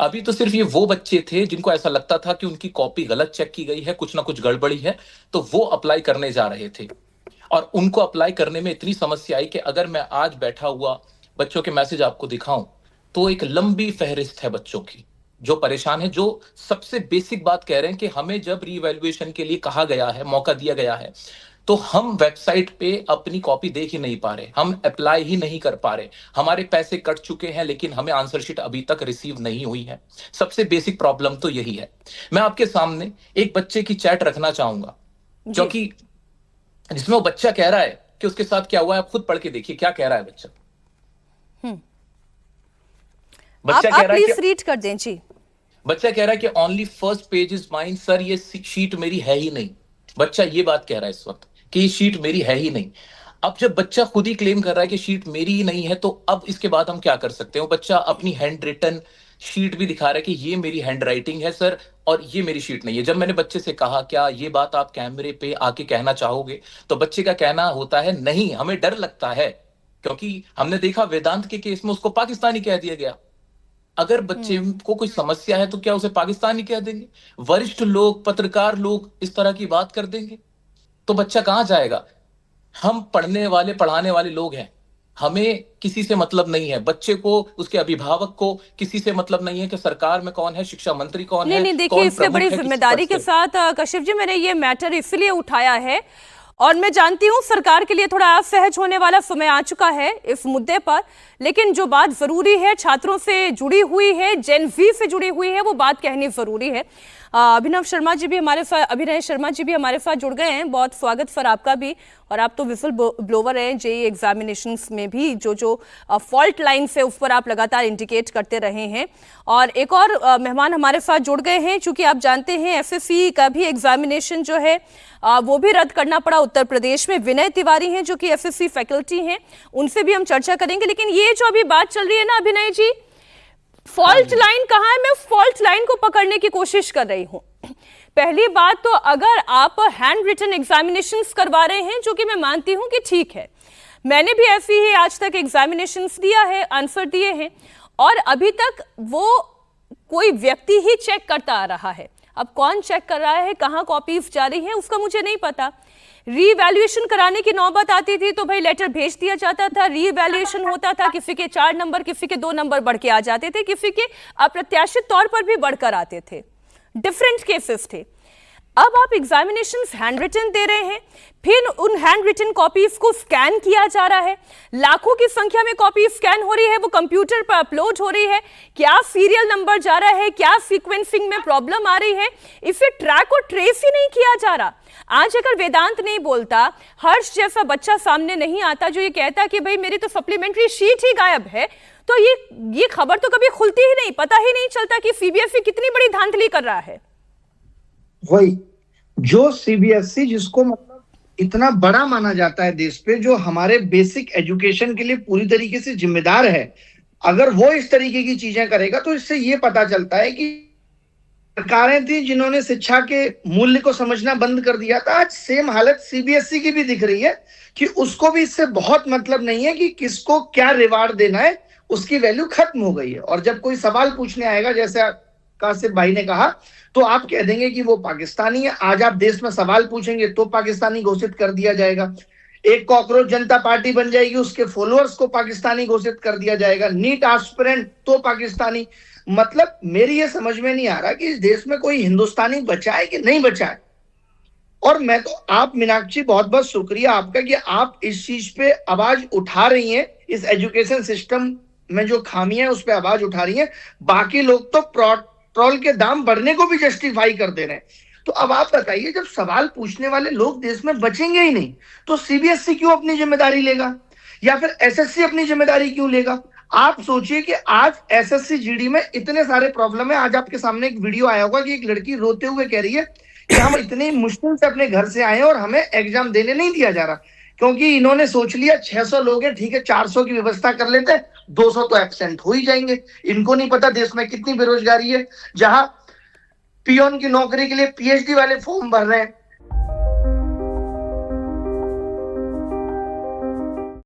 अभी तो सिर्फ ये वो बच्चे थे जिनको ऐसा लगता था कि उनकी कॉपी गलत चेक की गई है, कुछ ना कुछ गड़बड़ी है, तो वो अप्लाई करने जा रहे थे। और उनको अप्लाई करने में इतनी समस्या आई कि अगर मैं आज बैठा हुआ बच्चों के मैसेज आपको दिखाऊं, तो एक लंबी फहरिस्त है बच्चों की जो परेशान है, जो सबसे बेसिक बात कह रहे हैं कि हमें जब रीवैल्यूएशन के लिए कहा गया है, मौका दिया गया है, तो हम वेबसाइट पे अपनी कॉपी देख ही नहीं पा रहे, हम अप्लाई ही नहीं कर पा रहे, हमारे पैसे कट चुके हैं लेकिन हमें आंसर शीट अभी तक रिसीव नहीं हुई है। सबसे बेसिक प्रॉब्लम तो यही है। मैं आपके सामने एक बच्चे की चैट रखना चाहूंगा, जी। क्योंकि जिसमें वो बच्चा कह रहा है कि उसके साथ क्या हुआ है। आप खुद पढ़ के देखिए क्या कह रहा है बच्चा। हम्म। बच्चा आप कह रहा है कि प्लीज रीड कर दें जी। बच्चा कह रहा है कि only first page is mine sir, ये शीट मेरी है ही नहीं। बच्चा ये बात कह रहा है इस वक्त कि ये शीट मेरी है ही नहीं। अब जब बच्चा खुद ही क्लेम कर रहा है कि शीट मेरी ही नहीं है, तो अब इसके बाद हम क्या कर सकते हैं। वो बच्चा अपनी हैंड रिटन शीट भी दिखा रहा है कि ये मेरी हैंड राइटिंग है सर, और ये मेरी शीट नहीं है। जब मैंने बच्चे से कहा क्या ये बात आप कैमरे पे आके कहना चाहोगे, तो बच्चे का कहना होता है नहीं, हमें डर लगता है, क्योंकि हमने देखा वेदांत के केस में उसको पाकिस्तानी कह दिया गया। अगर बच्चे हम्म। को कोई समस्या है तो क्या उसे पाकिस्तानी कह देंगे? वरिष्ठ लोग, पत्रकार लोग इस तरह की बात कर देंगे तो बच्चा कहां जाएगा? हम पढ़ने वाले, पढ़ाने वाले लोग हैं, हमें किसी से मतलब नहीं है। बच्चे को, उसके अभिभावक को किसी से मतलब नहीं है कि सरकार में कौन है, शिक्षा मंत्री कौन नहीं है, नहीं, देखिए कौन इसलिए बड़ी प्रमुख है, किस पद जिम्मेदारी के से। साथ कश्यप जी मैंने ये मैटर इसलिए उठाया है, और मैं जानती हूँ सरकार के लिए थोड़ा असहज होने वाला समय आ चुका है इस मुद्दे पर, लेकिन जो बात जरूरी है, छात्रों से जुड़ी हुई है, जेन वी से जुड़ी हुई है, वो बात कहनी जरूरी है। अभिनय शर्मा जी भी हमारे साथ जुड़ गए हैं। बहुत स्वागत सर आपका भी। और आप तो विफल ब्लोवर हैं जेईई एग्जामिनेशंस में भी, जो फॉल्ट लाइन से उस पर आप लगातार इंडिकेट करते रहे हैं। और एक और मेहमान हमारे साथ जुड़ गए हैं, चूंकि आप जानते हैं एसएससी का भी एग्जामिनेशन जो है वो भी रद्द करना पड़ा उत्तर प्रदेश में। विनय तिवारी हैं जो कि एसएससी फैकल्टी हैं, उनसे भी हम चर्चा करेंगे। लेकिन ये जो अभी बात चल रही है ना अभिनय जी, फॉल्ट लाइन कहाँ है, मैं फॉल्ट लाइन को पकड़ने की कोशिश कर रही हूं। पहली बात तो अगर आप हैंड रिटन एग्जामिनेशंस करवा रहे हैं, जो कि मैं मानती हूं कि ठीक है, मैंने भी ऐसी ही आज तक एग्जामिनेशंस दिया है, आंसर दिए हैं, और अभी तक वो कोई व्यक्ति ही चेक करता आ रहा है। अब कौन चेक कर रहा है, कहाँ कॉपीज जा रही है, उसका मुझे नहीं पता। रीवैल्यूएशन कराने की नौबत आती थी तो भाई लेटर भेज दिया जाता था, रीवैल्यूएशन होता था, किसी के 4 नंबर, किसी के 2 नंबर बढ़ के आ जाते थे, किसी के अप्रत्याशित तौर पर भी बढ़कर आते थे, डिफरेंट केसेस थे। अब आप एग्जामिनेशंस हैंड रिटन दे रहे हैं, फिर उन हैंड रिटन कॉपीज को स्कैन किया जा रहा है, लाखों की संख्या में कॉपी स्कैन हो रही है, वो कंप्यूटर पर अपलोड हो रही है। क्या सीरियल नंबर जा रहा है, क्या सीक्वेंसिंग में प्रॉब्लम आ रही है, इसे ट्रैक और ट्रेस ही नहीं किया जा रहा। आज अगर वेदांत नहीं बोलता, हर्ष जैसा बच्चा सामने नहीं आता जो ये कहता कि भाई मेरी तो सप्लीमेंट्री शीट ही गायब है, तो ये खबर तो कभी खुलती ही नहीं, पता ही नहीं चलता कि सीबीएसई कितनी बड़ी धांधली कर रहा है। वही जो सीबीएसई, जिसको मतलब इतना बड़ा माना जाता है देश पे, जो हमारे बेसिक एजुकेशन के लिए पूरी तरीके से जिम्मेदार है, अगर वो इस तरीके की चीजें करेगा तो इससे ये पता चलता है कि सरकारें थी जिन्होंने शिक्षा के मूल्य को समझना बंद कर दिया था। आज सेम हालत सीबीएसई की भी दिख रही है कि उसको भी इससे बहुत मतलब नहीं है कि किसको क्या रिवार्ड देना है, उसकी वैल्यू खत्म हो गई है। और जब कोई सवाल पूछने आएगा, जैसे कासिफ भाई ने कहा, तो आप कह देंगे कि वो पाकिस्तानी है। आज आप देश में सवाल पूछेंगे तो पाकिस्तानी घोषित कर दिया जाएगा। एक कॉकरोच जनता पार्टी बन जाएगी, उसके फॉलोअर्स को पाकिस्तानी घोषित कर दिया जाएगा। नीट एस्पिरेंट तो पाकिस्तानी। मतलब मेरी ये समझ में नहीं आ रहा कि इस देश में कोई हिंदुस्तानी बचा है कि नहीं बचा है। और मैं तो, आप मीनाक्षी बहुत बहुत शुक्रिया आपका कि आप इस चीज पे आवाज उठा रही हैं, इस एजुकेशन सिस्टम में जो खामियां है उस पर आवाज उठा रही हैं। बाकी लोग तो पेट्रोल के दाम बढ़ने को भी जस्टिफाई कर दे रहे हैं। तो अब आप बताइए, जब सवाल पूछने वाले लोग देश में बचेंगे ही नहीं तो सीबीएसई क्यों अपनी जिम्मेदारी लेगा, या फिर एसएससी अपनी जिम्मेदारी क्यों लेगा? आप सोचिए कि आज एसएससी जीडी में इतने सारे प्रॉब्लम है। आज आपके सामने एक वीडियो आया होगा कि एक लड़की रोते हुए कह रही है कि हम इतनी मुश्किल से अपने घर से आए हैं और हमें एग्जाम देने नहीं दिया जा रहा, क्योंकि इन्होंने सोच लिया 600 लोग हैं, ठीक है 400 की व्यवस्था कर लेते हैं, 200 तो एब्सेंट हो ही जाएंगे। इनको नहीं पता देश में कितनी बेरोजगारी है। जहां पियोन की नौकरी के लिए पीएचडी वाले फॉर्म भर रहे हैं,